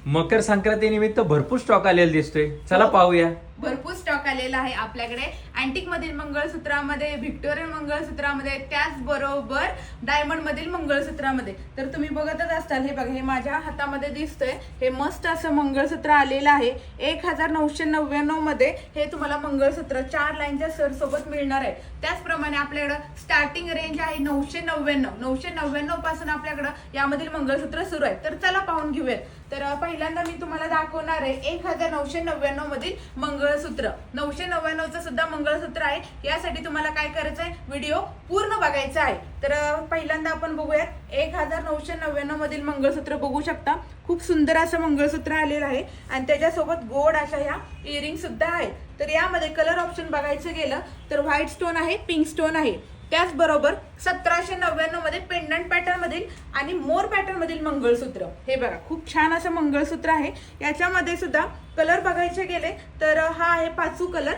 मकर संक्रांती निमित्त भरपूर स्टॉक आलेला दिसतोय, चला पाहूया। भरपूर स्टॉक आलेला आहे आपल्याकडे अँटिक मधील मंगळसूत्रामध्ये, व्हिक्टोरियन मंगळसूत्रामध्ये, त्याचबरोबर डायमंड मधील मंगळसूत्रामध्ये। तर तुम्ही बघतच असताल, हे बघा, हे माझ्या हातामध्ये दिसतंय, हे मस्त असं मंगळसूत्र आलेलं आहे। 1999 मध्ये हे तुम्हाला मंगळसूत्र 4 लाईनच्या सर सोबत मिळणार आहे। त्याचप्रमाणे आपल्याकडे स्टार्टिंग रेंज आहे 999 पासून आपल्याकडे यामधील मंगळसूत्र सुरू आहे। तर चला पाहून घेऊयात। तर पहिल्यांदा मी तुम्हाला दाखवणार आहे 1999 मधील मंगळसूत्र। 999चं सुद्धा मंगळसूत्र आहे। यासाठी तुम्हाला काय करायचं आहे, व्हिडिओ पूर्ण बघायचा आहे। तर पहिल्यांदा आपण बघूयात 1999 मधील मंगळसूत्र। बघू शकता, खूप सुंदर असं मंगळसूत्र आलेलं आहे आणि त्याच्यासोबत गोड अशा ह्या इयरिंग सुद्धा आहेत। तर यामध्ये कलर ऑप्शन बघायचं गेलं तर व्हाईट स्टोन आहे, पिंक स्टोन आहे। त्याचबरोबर 1799 मध्ये पेंडंट पॅटर्न मधील आणि मोर पॅटर्न मधील मंगळसूत्र। हे बघा, खूप छान असं मंगळसूत्र आहे। याच्यामध्ये सुद्धा कलर बघायचे गेले तर हा आहे पाचू कलर,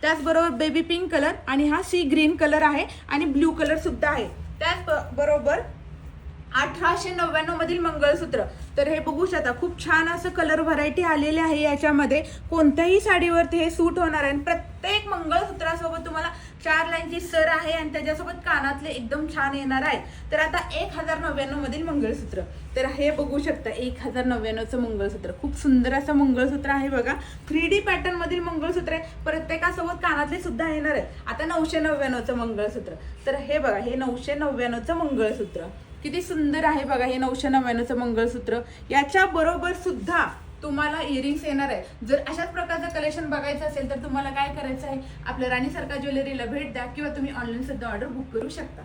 त्याचबरोबर बेबी पिंक कलर आणि हा सी ग्रीन कलर आहे आणि ब्ल्यू कलर सुद्धा आहे। त्याचबरोबर 1899 मधील मंगळसूत्र। तर हे बघू शकता, खूप छान असं कलर व्हरायटी आलेली आहे। याच्यामध्ये कोणत्याही साडीवरती हे सूट होणार आहे। प्रत्येक मंगळसूत्रासोबत तुम्हाला 4 लाईनची सर आहे आणि त्याच्यासोबत कानातले एकदम छान येणार आहे। तर आता 1099 मधील मंगळसूत्र। तर हे बघू शकता, 1099चं मंगळसूत्र, खूप सुंदर असं मंगळसूत्र आहे बघा। 3D पॅटर्न मधील मंगळसूत्र आहे, प्रत्येकासोबत कानातले सुद्धा येणार आहे। आता 999चं मंगळसूत्र। तर हे बघा, हे 999चं मंगळसूत्र किती सुंदर आहे बघा, हे 999चं मंगळसूत्र। याच्या बरोबर सुद्धा तुम्हाला इयरिंग्स येणार आहे। जर अशाच प्रकारचं कलेक्शन बघायचं असेल तर तुम्हाला काय करायचं आहे, आपल्या राणी सरकार ज्वेलरीला भेट द्या किंवा तुम्ही ऑनलाईन सुद्धा ऑर्डर बुक करू शकता।